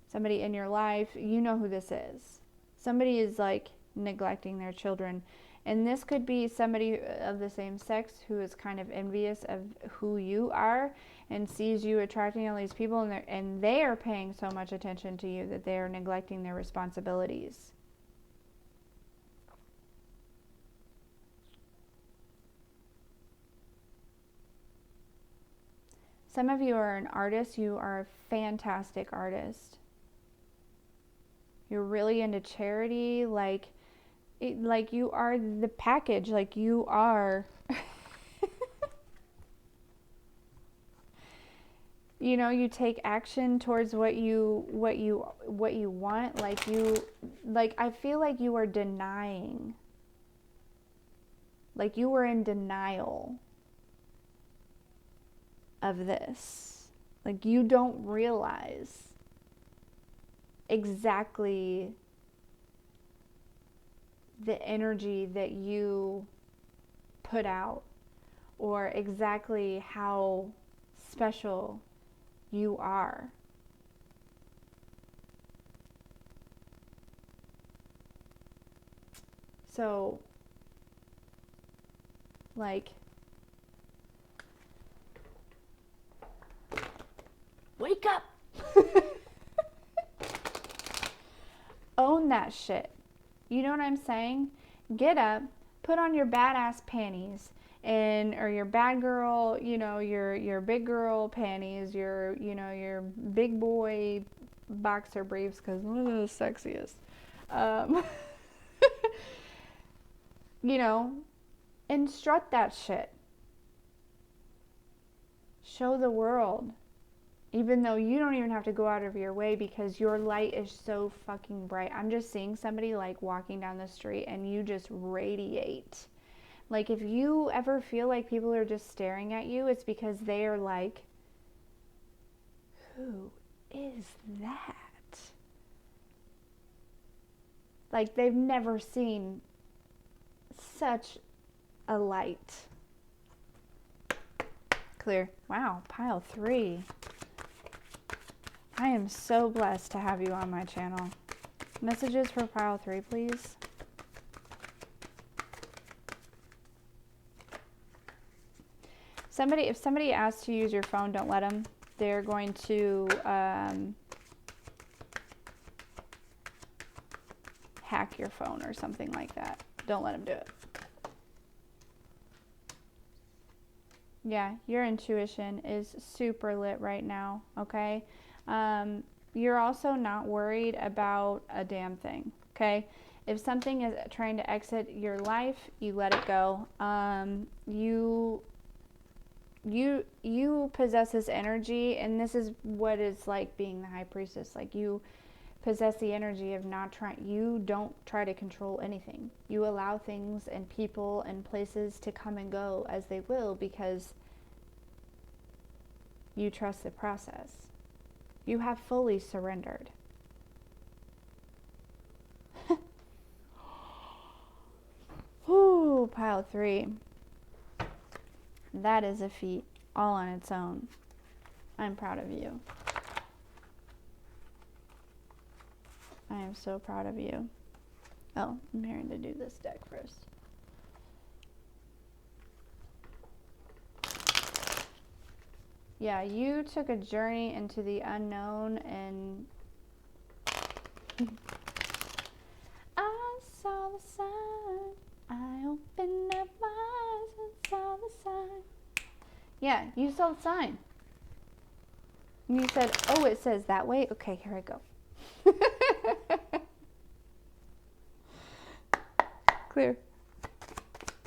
Somebody in your life, you know who this is. Somebody is, like, neglecting their children. And this could be somebody of the same sex who is kind of envious of who you are and sees you attracting all these people, and they are paying so much attention to you that they are neglecting their responsibilities. Some of you are an artist. You are a fantastic artist. You're really into charity, like you are the package, like you are. You know, you take action towards what you want. Like I feel like you are denying. Like you were in denial of this. Like you don't realize exactly the energy that you put out or exactly how special you are. So, like, wake up! Own that shit. You know what I'm saying? Get up, put on your badass panties, and or your bad girl, your big girl panties, your big boy boxer briefs, because those are the sexiest. Um, and strut that shit. Show the world. Even though you don't even have to go out of your way, because your light is so fucking bright. I'm just seeing somebody like walking down the street and you just radiate. Like, if you ever feel like people are just staring at you, it's because they are like, who is that? Like, they've never seen such a light. Clear. Wow, pile 3. I am so blessed to have you on my channel. Messages for pile 3, please. If somebody asks to use your phone, don't let them. They're going to hack your phone or something like that. Don't let them do it. Yeah, your intuition is super lit right now, okay? You're also not worried about a damn thing, okay? If something is trying to exit your life, you let it go. You possess this energy, and this is what it's like being the high priestess. Like, you possess the energy of you don't try to control anything. You allow things and people and places to come and go as they will, because you trust the process. You have fully surrendered. Ooh, pile 3. That is a feat all on its own. I'm proud of you. I am so proud of you. Oh, I'm hearing to do this deck first. Yeah, you took a journey into the unknown, and I saw the sign. I opened up my eyes and saw the sign. Yeah, you saw the sign. And you said, oh, it says that way? Okay, here I go. Clear.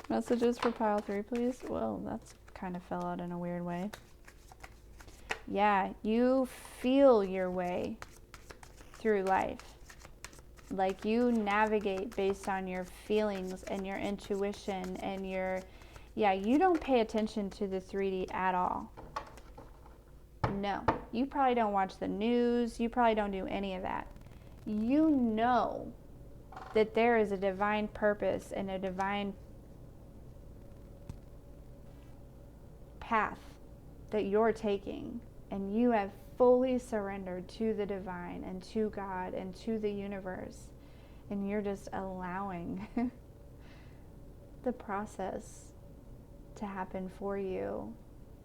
Messages for pile 3, please. Well, that's kind of fell out in a weird way. Yeah, you feel your way through life. Like, you navigate based on your feelings and your intuition and you don't pay attention to the 3D at all. No, you probably don't watch the news. You probably don't do any of that. You know that there is a divine purpose and a divine path that you're taking, and you have fully surrendered to the divine and to God and to the universe, and you're just allowing the process to happen for you,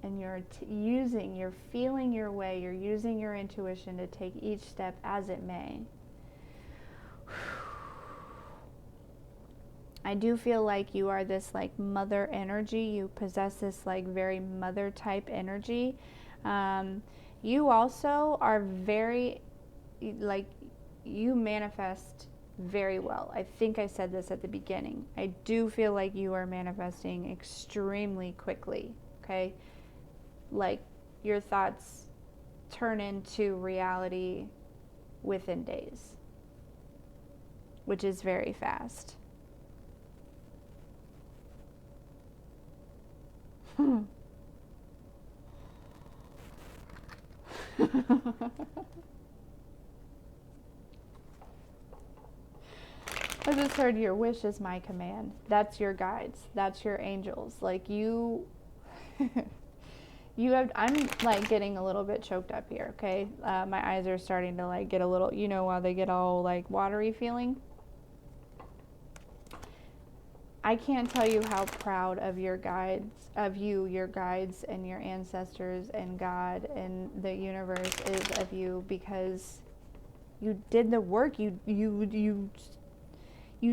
and you're feeling your way, you're using your intuition to take each step as it may. I do feel like you are this like mother energy. You possess this like very mother type energy. You also are very, like, you manifest very well. I think I said this at the beginning. I do feel like you are manifesting extremely quickly, okay? Like, your thoughts turn into reality within days, which is very fast. I just heard your wish is my command. That's your guides. That's your angels. Like, you I'm like getting a little bit choked up here, okay? My eyes are starting to like get a little, while they get all like watery feeling. I can't tell you how proud of your guides, your guides and your ancestors and God and the universe is of you, because you did the work. You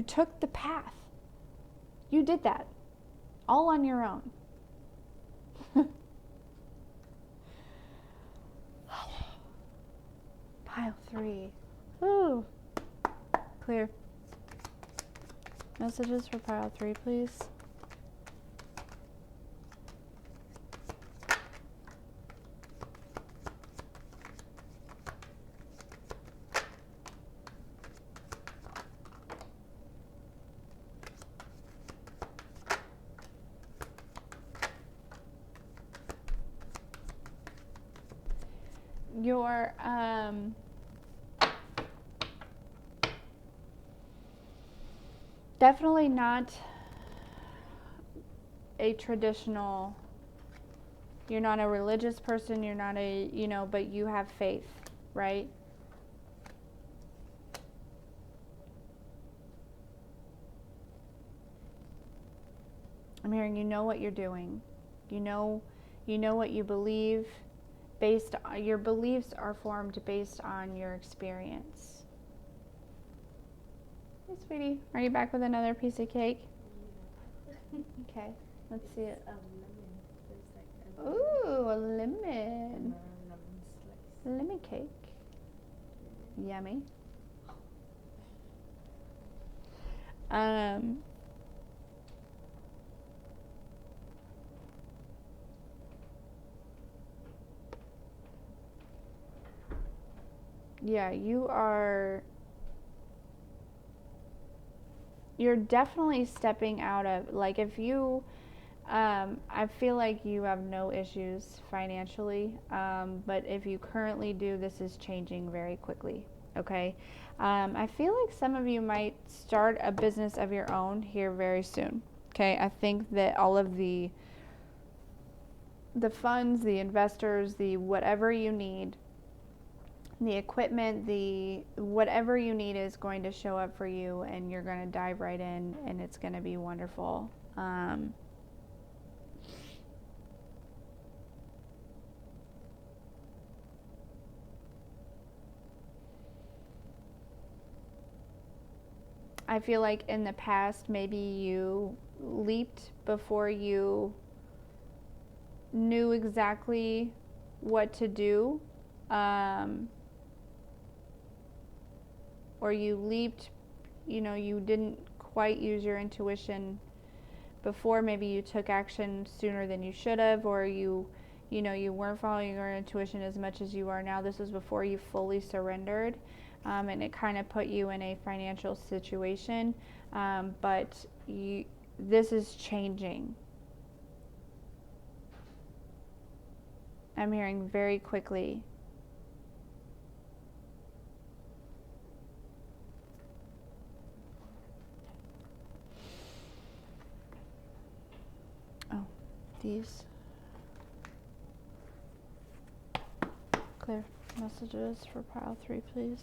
took the path. You did that all on your own. Pile 3. Ooh. Clear. Messages for pile 3, please. You're definitely not a traditional, you're not a religious person, you're not but you have faith, right? I'm hearing you know what you're doing. You know what you believe. Your beliefs are formed based on your experience. Hey, sweetie, are you back with another piece of cake? Yeah. Okay, let's see it. Lemon. Ooh, a lemon. Lemon slice. Lemon cake. Yummy. Yeah, you're definitely stepping out of, like, if you, I feel like you have no issues financially, but if you currently do, this is changing very quickly, okay? I feel like some of you might start a business of your own here very soon, okay? I think that all of the funds, the investors, the whatever you need, the equipment, the whatever you need is going to show up for you, and you're going to dive right in, and it's going to be wonderful. I feel like in the past, maybe you leaped before you knew exactly what to do. Or you leaped, you didn't quite use your intuition before. Maybe you took action sooner than you should have, or you weren't following your intuition as much as you are now. This was before you fully surrendered, and it kind of put you in a financial situation, but this is changing. I'm hearing very quickly. Oh, these. Clear. Messages for pile 3, please.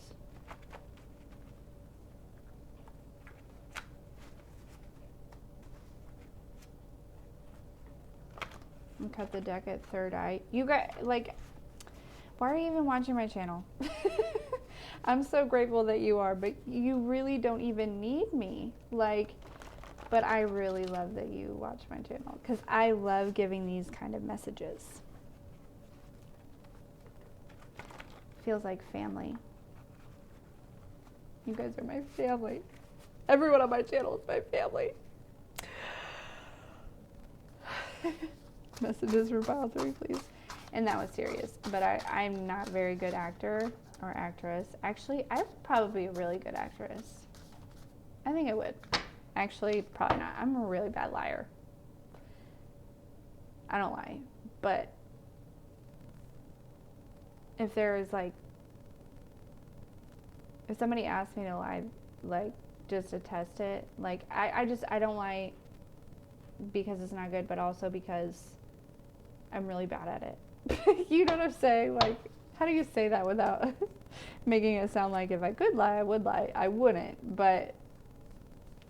And cut the deck at third eye. You guys, like, why are you even watching my channel? I'm so grateful that you are, but you really don't even need me. Like, but I really love that you watch my channel, because I love giving these kind of messages. Feels like family. You guys are my family. Everyone on my channel is my family. Messages for pile 3, please. And that was serious, but I'm not a very good actor or actress. Actually, I'm probably a really good actress. I think I would. Actually, probably not. I'm a really bad liar. I don't lie. But if there is like, if somebody asked me to lie, like, just to test it, like, I don't lie because it's not good, but also because I'm really bad at it. You know what I'm saying? Like, how do you say that without making it sound like if I could lie, I would lie? I wouldn't, but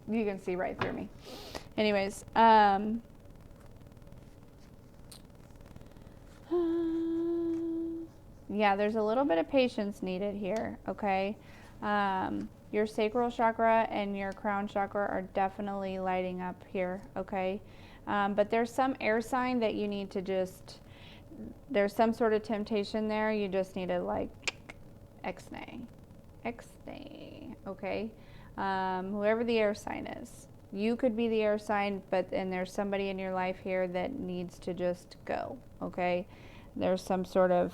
you can see right through me. Anyways, yeah, there's a little bit of patience needed here, okay? Your sacral chakra and your crown chakra are definitely lighting up here, okay? But there's some air sign that you need to just, there's some sort of temptation there. You just need to like, X-nay, okay? Whoever the air sign is. You could be the air sign, and there's somebody in your life here that needs to just go, okay? There's some sort of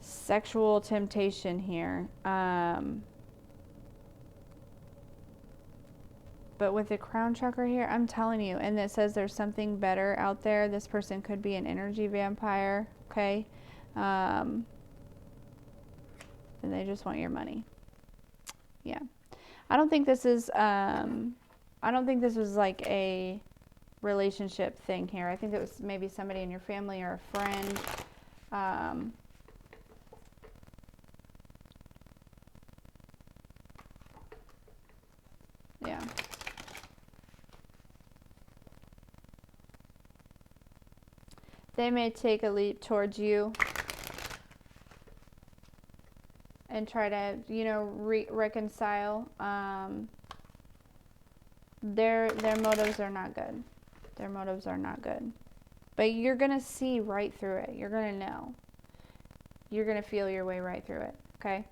sexual temptation here. But with the crown chakra here, I'm telling you, and it says there's something better out there. This person could be an energy vampire, okay? And they just want your money. Yeah. I don't think this is like a relationship thing here. I think it was maybe somebody in your family or a friend. Yeah. They may take a leap towards you and try to, reconcile. Their motives are not good. Their motives are not good. But you're going to see right through it. You're going to know. You're going to feel your way right through it. Okay?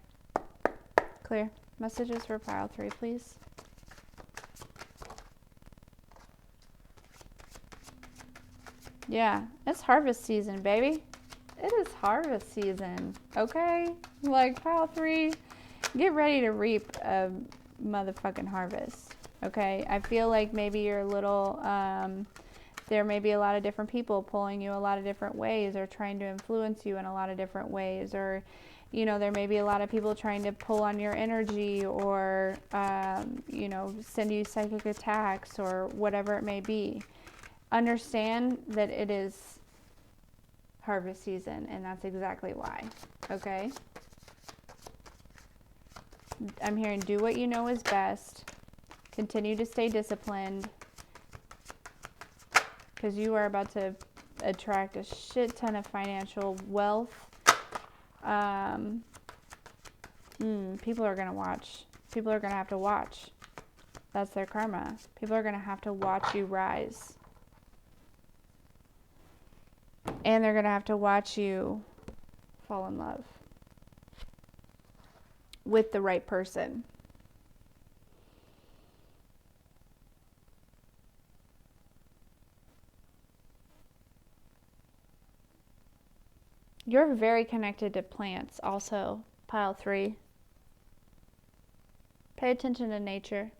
Clear. Messages for pile 3, please. Yeah, it's harvest season, baby. It is harvest season, okay? Like, pile 3, get ready to reap a motherfucking harvest, okay? I feel like maybe you're a little, there may be a lot of different people pulling you a lot of different ways or trying to influence you in a lot of different ways, or, there may be a lot of people trying to pull on your energy or, send you psychic attacks or whatever it may be. Understand that it is harvest season, and that's exactly why, okay? I'm hearing do what you know is best. Continue to stay disciplined, because you are about to attract a shit ton of financial wealth. People are going to watch. People are going to have to watch. That's their karma. People are going to have to watch you rise. And they're going to have to watch you fall in love with the right person. You're very connected to plants also, pile 3. Pay attention to nature.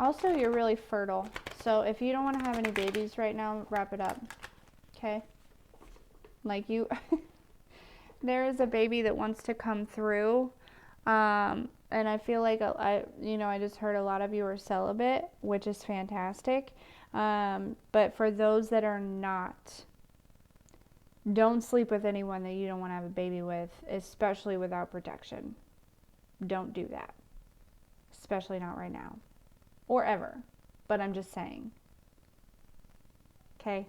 Also, you're really fertile. So if you don't want to have any babies right now, wrap it up. Okay? Like you, there is a baby that wants to come through. And I feel like I just heard a lot of you are celibate, which is fantastic. But for those that are not, don't sleep with anyone that you don't want to have a baby with, especially without protection. Don't do that. Especially not right now. Or ever. But I'm just saying. Okay?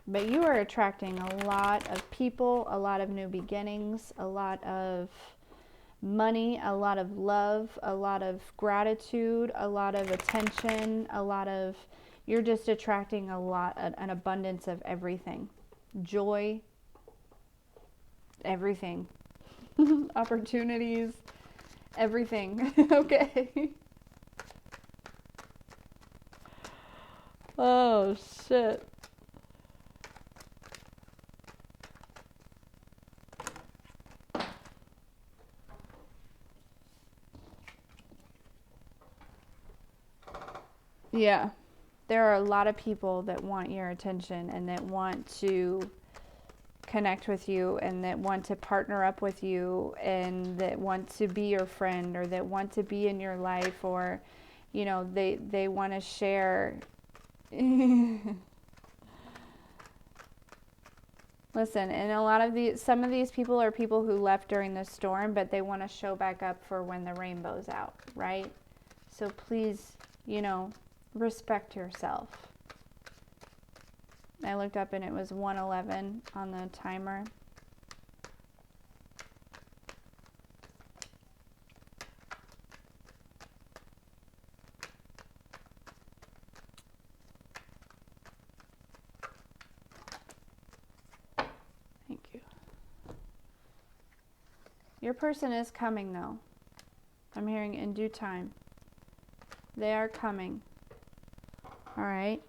But you are attracting a lot of people, a lot of new beginnings, a lot of money, a lot of love, a lot of gratitude, a lot of attention, you're just attracting an abundance of everything. Joy, everything. Opportunities, everything. Okay. Oh, shit. Yeah. There are a lot of people that want your attention and that want to connect with you and that want to partner up with you and that want to be your friend or that want to be in your life, or they want to share. Listen, and some of these people are people who left during the storm, but they want to show back up for when the rainbow's out, right? So please, respect yourself. I looked up and it was 1:11 on the timer. Thank you. Your person is coming though. I'm hearing in due time. They are coming. All right.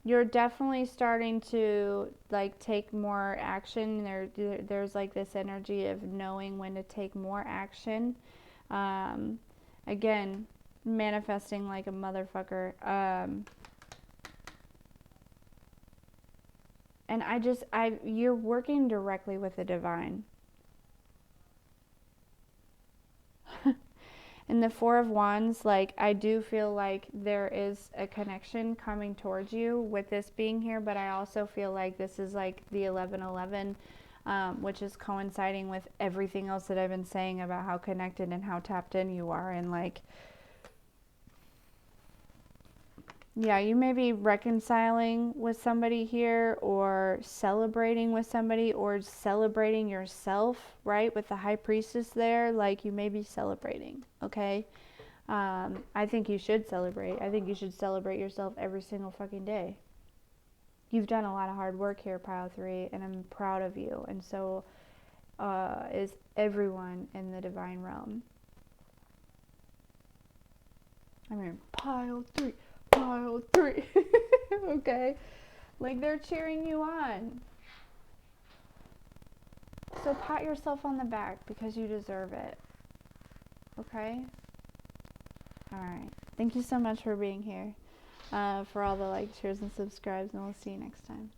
You're definitely starting to take more action. There's this energy of knowing when to take more action. Again, manifesting like a motherfucker. And you're working directly with the divine. In the Four of Wands, I do feel like there is a connection coming towards you with this being here, but I also feel like this is the 11:11, which is coinciding with everything else that I've been saying about how connected and how tapped in you are. And yeah, you may be reconciling with somebody here or celebrating with somebody or celebrating yourself, right? With the High Priestess there, you may be celebrating, okay? I think you should celebrate. I think you should celebrate yourself every single fucking day. You've done a lot of hard work here, Pile 3, and I'm proud of you. And so is everyone in the divine realm. I mean, Pile 3. Pile 3. Okay? They're cheering you on. So pat yourself on the back because you deserve it. Okay? Alright. Thank you so much for being here. For all the likes, shares, and subscribes, and we'll see you next time.